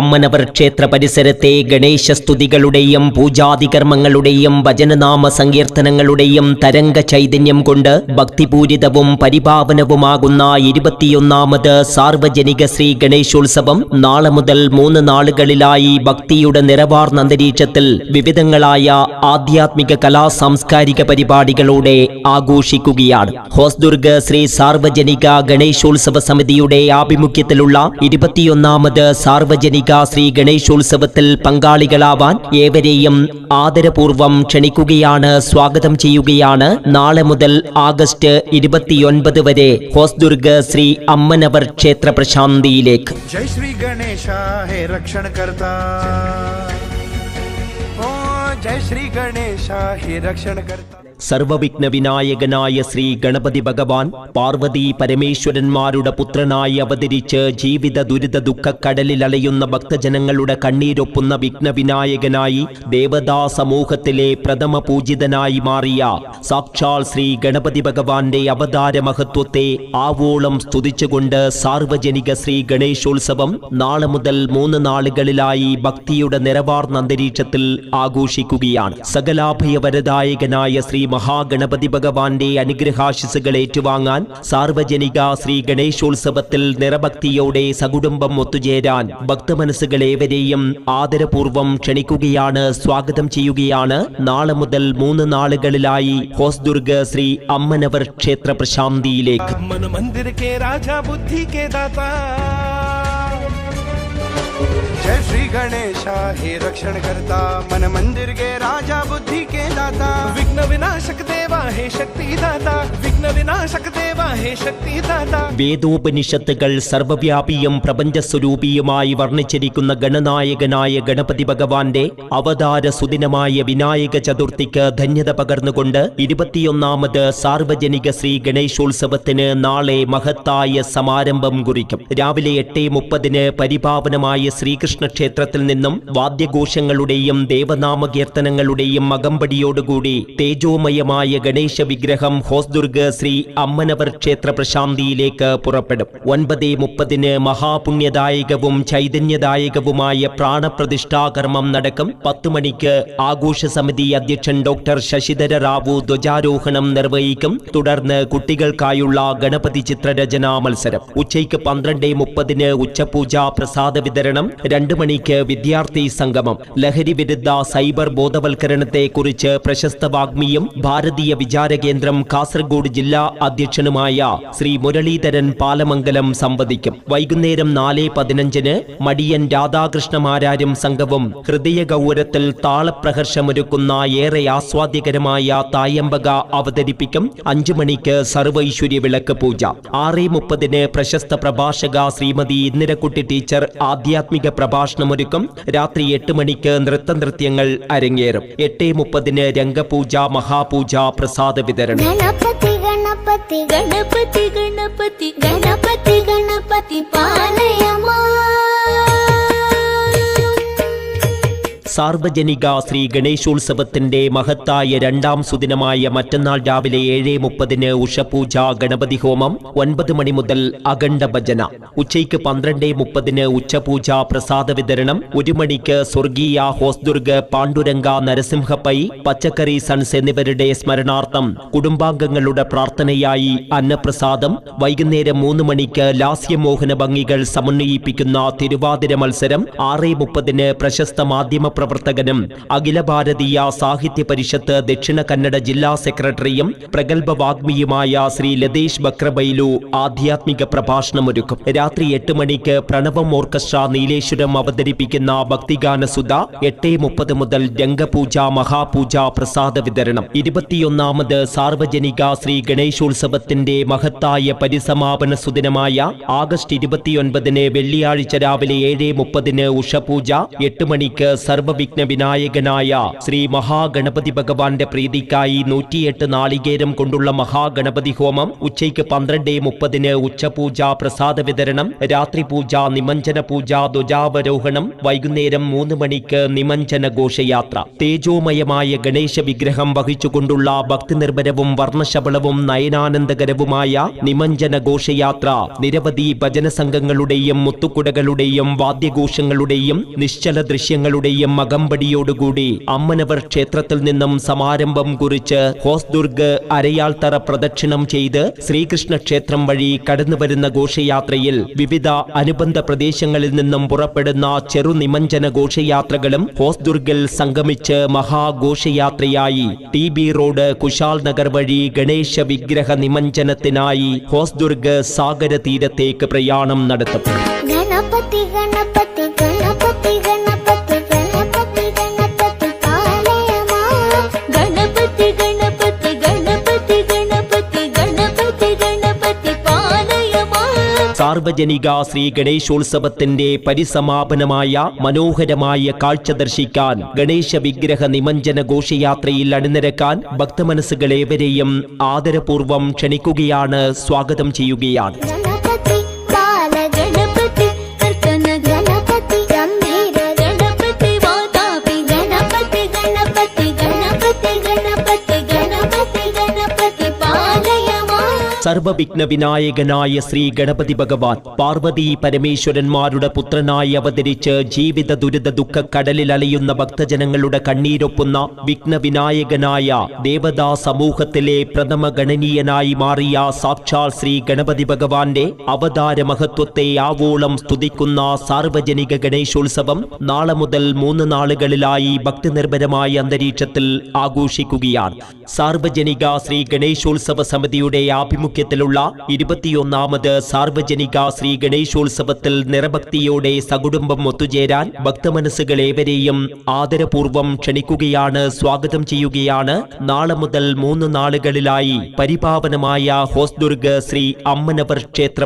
അമ്മനവർ ക്ഷേത്ര പരിസരത്തെ ഗണേശസ്തുതികളുടെയും പൂജാതികർമ്മങ്ങളുടെയും വചനനാമ സങ്കീർത്തനങ്ങളുടെയും തരംഗ ചൈതന്യം കൊണ്ട് ഭക്തിപൂരിതവും പരിപാവനവുമാകുന്ന 21ാമത് സാർവജനിക ശ്രീ ഗണേശോത്സവം നാളെ മുതൽ 3 നാളുകളിലായി ഭക്തിയുടെ നിറവാർന്ന അന്തരീക്ഷത്തിൽ വിവിധങ്ങളായ ആധ്യാത്മിക കലാ സാംസ്കാരിക പരിപാടികളോടെ ആഘോഷിക്കുകയാണ്. ഹോസ്ദുർഗ് ശ്രീ സാർവജനിക ഗണേശോത്സവ സമിതിയുടെ ആഭിമുഖ്യത്തിലുള്ള 21ാമത് സാർവജനിക ശ്രീ ഗണേശോത്സവത്തിൽ പങ്കാളികളാവാൻ ഏവരെയും ആദരപൂർവം ക്ഷണിക്കുകയാണ്, സ്വാഗതം ചെയ്യുകയാണ്. നാളെ മുതൽ ആഗസ്റ്റ് 29 വരെ ഹോസ്ദുർഗ് ശ്രീ അമ്മനവർ ക്ഷേത്ര പ്രശാന്തിയിലേക്ക്. जय श्री गणेश हे रक्षण करता, ओ जय श्री गणेश हे रक्षण करता. സർവവിഘ്ന വിനായകനായ ശ്രീ ഗണപതി ഭഗവാൻ പാർവതി പരമേശ്വരന്മാരുടെ പുത്രനായി അവതരിച്ച് ജീവിത ദുരിത ദുഃഖക്കടലിൽ അലയുന്ന ഭക്തജനങ്ങളുടെ കണ്ണീരൊപ്പുന്ന വിഘ്നവിനായകനായി ദേവതാ സമൂഹത്തിലെ പ്രഥമ പൂജിതനായി മാറിയ സാക്ഷാൽ ശ്രീ ഗണപതി ഭഗവാന്റെ അവതാര മഹത്വത്തെ ആവോളം സ്തുതിച്ചുകൊണ്ട് സാർവജനിക ശ്രീ ഗണേശോത്സവം നാളെ മുതൽ 3 നാളുകളിലായി ഭക്തിയുടെ നിറവാർന്ന അന്തരീക്ഷത്തിൽ ആഘോഷിക്കുകയാണ്. സകലാഭയവരദായകനായ ശ്രീ മഹാഗണപതി ഭഗവാന്റെ അനുഗ്രഹാശിസുകൾ ഏറ്റുവാങ്ങാൻ സാർവജനിക ശ്രീ ഗണേശോത്സവത്തിൽ നിറഭക്തിയോടെ സകുടുംബം ഒത്തുചേരാൻ ഭക്തമനസ്സുകളേവരെയും ആദരപൂർവം ക്ഷണിക്കുകയാണ്, സ്വാഗതം ചെയ്യുകയാണ്. നാളെ മുതൽ 3 നാളുകളിലായി ഹോസ്ദുർഗ് ശ്രീ അമ്മനവർ ക്ഷേത്ര പ്രശാന്തിയിലേക്ക്. जय श्री गणेश हे रक्षण करता, मन मंदिर के राजा बुद्धि के दाता, विघ्न विनाशक देवा हे शक्ति दाता, विघ्न विनाशक देवा हे शक्ति दाता. വേദോപനിഷത്തുകൾ സർവവ്യാപിയും പ്രപഞ്ചസ്വരൂപിയുമായി വർണ്ണിച്ചിരിക്കുന്ന ഗണനായകനായ ഗണപതി ഭഗവാന്റെ അവതാര സുദിനമായ വിനായക ചതുർത്ഥിക്ക് ധന്യത പകർന്നുകൊണ്ട് 21ാമത് സാർവജനിക ശ്രീ ഗണേശോത്സവത്തിന് നാളെ മഹത്തായ സമാരംഭം കുറിക്കും. രാവിലെ 8:30 പരിപാവനമായ ശ്രീകൃഷ്ണ ക്ഷേത്രത്തിൽ നിന്നും വാദ്യഘോഷങ്ങളുടെയും ദേവനാമ കീർത്തനങ്ങളുടെയും അകമ്പടിയോടുകൂടി തേജോമയമായ ഗണേശ വിഗ്രഹം ഹോസ്ദുർഗ് ശ്രീ അമ്മനവർ ക്ഷേത്ര പ്രശാന്തിയിലേക്ക് പുറപ്പെടും. 9:30 മഹാപുണ്യദായകവും ചൈതന്യദായകവുമായ പ്രാണപ്രതിഷ്ഠാകർമ്മം നടക്കും. 10 മണിക്ക് ആഘോഷ സമിതി അധ്യക്ഷൻ ഡോക്ടർ ശശിധര റാവു ധ്വജാരോഹണം നിർവഹിക്കും. തുടർന്ന് കുട്ടികൾക്കായുള്ള ഗണപതി ചിത്രരചനാ മത്സരം. ഉച്ചയ്ക്ക് 12:30 ഉച്ചപൂജ പ്രസാദ വിതരണം. 2 മണിക്ക് വിദ്യാർത്ഥി സംഗമം. ലഹരി വിരുദ്ധ സൈബർ ബോധവൽക്കരണത്തെ കുറിച്ച് പ്രശസ്ത വാഗ്മിയും ഭാരതീയ വിചാരകേന്ദ്രം കാസർഗോഡ് ജില്ലാ അധ്യക്ഷനുമായ ശ്രീ മുരളീധരൻ പാലമംഗലം സംവദിക്കും. വൈകുന്നേരം 4:15 മടിയൻ രാധാകൃഷ്ണമാരാരും സംഘവും ഹൃദയഗൗരത്തിൽ താളപ്രഹർഷമൊരുക്കുന്ന ഏറെ ആസ്വാദ്യകരമായ തായമ്പക അവതരിപ്പിക്കും. 5 മണിക്ക് സർവൈശ്വര്യ വിളക്ക് പൂജ. 6:30 പ്രശസ്ത പ്രഭാഷക ശ്രീമതി ഇന്ദിരക്കുട്ടി ടീച്ചർ ആധ്യാത്മിക പ്രഭാഷണമൊരുക്കും. രാത്രി 8 മണിക്ക് നൃത്തനൃത്യങ്ങൾ അരങ്ങേറും. 8:30 രംഗപൂജ, മഹാപൂജ, പ്രസാദ വിതരണം. ഗണപതി ഗണപതി ഗണപതി ഗണപതി ഗണപതി ഗണപതി പാലയമോ. സാർവജനിക ശ്രീ ഗണേശോത്സവത്തിന്റെ മഹത്തായ 2ാം സുദിനമായ മറ്റന്നാൾ രാവിലെ 7:30 ഉഷപൂജ, ഗണപതി ഹോമം. 9 മണി മുതൽ അഖണ്ഡ ഭജന. ഉച്ചയ്ക്ക് 12:30 ഉച്ചപൂജ, പ്രസാദ വിതരണം. 1 മണിക്ക് സ്വർഗീയ ഹോസ്ദുർഗ് പാണ്ഡുരംഗ നരസിംഹപ്പൈ പച്ചക്കറി സൺസ് എന്നിവരുടെ സ്മരണാർത്ഥം കുടുംബാംഗങ്ങളുടെ പ്രാർത്ഥനയായി അന്നപ്രസാദം. വൈകുന്നേരം 3 മണിക്ക് ലാസ്യമോഹന ഭംഗികൾ സമന്വയിപ്പിക്കുന്ന തിരുവാതിര മത്സരം. 6:30 പ്രശസ്ത മാധ്യമ പ്രവർത്തകനും അഖില ഭാരതീയ സാഹിത്യ പരിഷത്ത് ദക്ഷിണ കന്നഡ ജില്ലാ സെക്രട്ടറിയും പ്രഗത്ഭ വാഗ്മിയുമായ ശ്രീ ലതേഷ് ബക്രബൈലു ആധ്യാത്മിക പ്രഭാഷണമൊരുക്കും. രാത്രി 8 മണിക്ക് പ്രണവം ഓർക്കസ്ട്ര നീലേശ്വരം അവതരിപ്പിക്കുന്ന ഭക്തിഗാനസുധ. 8:30 മുതൽ രംഗപൂജ, മഹാപൂജ, പ്രസാദ വിതരണം. 21ാമത് സാർവജനിക ശ്രീ ഗണേശോത്സവത്തിന്റെ മഹത്തായ പരിസമാപന സുദിനമായ ആഗസ്റ്റ് 29 വെള്ളിയാഴ്ച രാവിലെ 7:30 ഉഷപൂജ. 8 മണിക്ക് സർവ സർവവിഘ്ന വിനായകനായ ശ്രീ മഹാഗണപതി ഭഗവാന്റെ പ്രീതിക്കായി 108 നാളികേരം കൊണ്ടുള്ള മഹാഗണപതി ഹോമം ഉച്ചയ്ക്ക് 12:30 ഉച്ചപൂജ പ്രസാദ വിതരണം, രാത്രി പൂജ, നിമഞ്ജന പൂജ, ധ്വജാവരോഹണം, വൈകുന്നേരം 3 മണിക്ക് നിമഞ്ജന ഘോഷയാത്ര. തേജോമയമായ ഗണേശ വിഗ്രഹം വഹിച്ചുകൊണ്ടുള്ള ഭക്തിനിർഭരവും വർണ്ണശബളവും നയനാനന്ദകരവുമായ നിമഞ്ജന ഘോഷയാത്ര നിരവധി ഭജന സംഘങ്ങളുടെയും മുത്തുക്കുടകളുടെയും വാദ്യഘോഷങ്ങളുടെയും നിശ്ചല ദൃശ്യങ്ങളുടെയും അകമ്പടിയോടുകൂടി അമ്മനവർ ക്ഷേത്രത്തിൽ നിന്നും സമാരംഭം കുറിച്ച് ഹോസ്ദുർഗ് അരയാൾത്തറ പ്രദക്ഷിണം ചെയ്ത് ശ്രീകൃഷ്ണ ക്ഷേത്രം വഴി കടന്നുവരുന്ന ഘോഷയാത്രയിൽ വിവിധ അനുബന്ധ പ്രദേശങ്ങളിൽ നിന്നും പുറപ്പെടുന്ന ചെറു നിമഞ്ജന ഘോഷയാത്രകളും ഹോസ്ദുർഗിൽ സംഗമിച്ച് മഹാഘോഷയാത്രയായി TB റോഡ് കുശാൽ നഗർ വഴി ഗണേശ വിഗ്രഹ നിമഞ്ജനത്തിനായി ഹോസ്ദുർഗ് സാഗര തീരത്തേക്ക് പ്രയാണം നടത്തും. ഗണപതി ഗണപതി ഗണപതി ഗണപതി ഗണപതി ഗണപതി പാലയമാ ഗണപതി ഗണപതി ഗണപതി ഗണപതി ഗണപതി ഗണപതി പാലയമാ. സാർവജനിക ശ്രീ ഗണേശോത്സവത്തിന്റെ പരിസമാപനമായ മനോഹരമായ കാഴ്ച ദർശിക്കാൻ ഗണേശ വിഗ്രഹ നിമഞ്ജന ഘോഷയാത്രയിൽ അണിനിരക്കാൻ ഭക്തമനസ്സുകളേവരെയും ആദരപൂർവം ക്ഷണിക്കുകയാണ്, സ്വാഗതം ചെയ്യുകയാണ്. ഗണപതി ബാല ഗണപതി കർത്തന ഗണപതി ഗംഭീര ഗണപതി വാതാപി ഗണപതി ഗണപതി ഗണപതി ഗണപതി ഗണപതി ഗണപതി പാലയമാ. സർവവിഘ്ന വിനായകനായ ശ്രീ ഗണപതി ഭഗവാൻ പാർവതി പരമേശ്വരന്മാരുടെ പുത്രനായി അവതരിച്ച് ജീവിത ദുരിത ദുഃഖ കടലിൽ അലയുന്ന ഭക്തജനങ്ങളുടെ കണ്ണീരൊപ്പുന്ന വിഘ്ന വിനായകനായ ദേവതാ സമൂഹത്തിലെ പ്രഥമ ഗണനീയനായി മാറിയ സാക്ഷാൽ ശ്രീ ഗണപതി ഭഗവാന്റെ അവതാര മഹത്വത്തെ ആവോളം സ്തുതിക്കുന്ന സാർവജനിക ഗണേശോത്സവം നാളെ മുതൽ 3 നാളുകളിലായി ഭക്തിനിർഭരമായ അന്തരീക്ഷത്തിൽ ആഘോഷിക്കുകയാണ്. സാർവജനിക ശ്രീ ഗണേശോത്സവ സമിതിയുടെ ആഭിമുഖ്യത്തിലുള്ള 21ാമത് സാർവജനിക ശ്രീ ഗണേശോത്സവത്തിൽ നിറഭക്തിയോടെ സകുടുംബം ഒത്തുചേരാൻ ഭക്തമനസ്സുകളേവരെയും ആദരപൂർവം ക്ഷണിക്കുകയാണ്, സ്വാഗതം ചെയ്യുകയാണ്. നാളെ മുതൽ 3 നാളുകളിലായി പരിപാവനമായ ഹോസ്ദുർഗ് ശ്രീ അമ്മനവർ ക്ഷേത്ര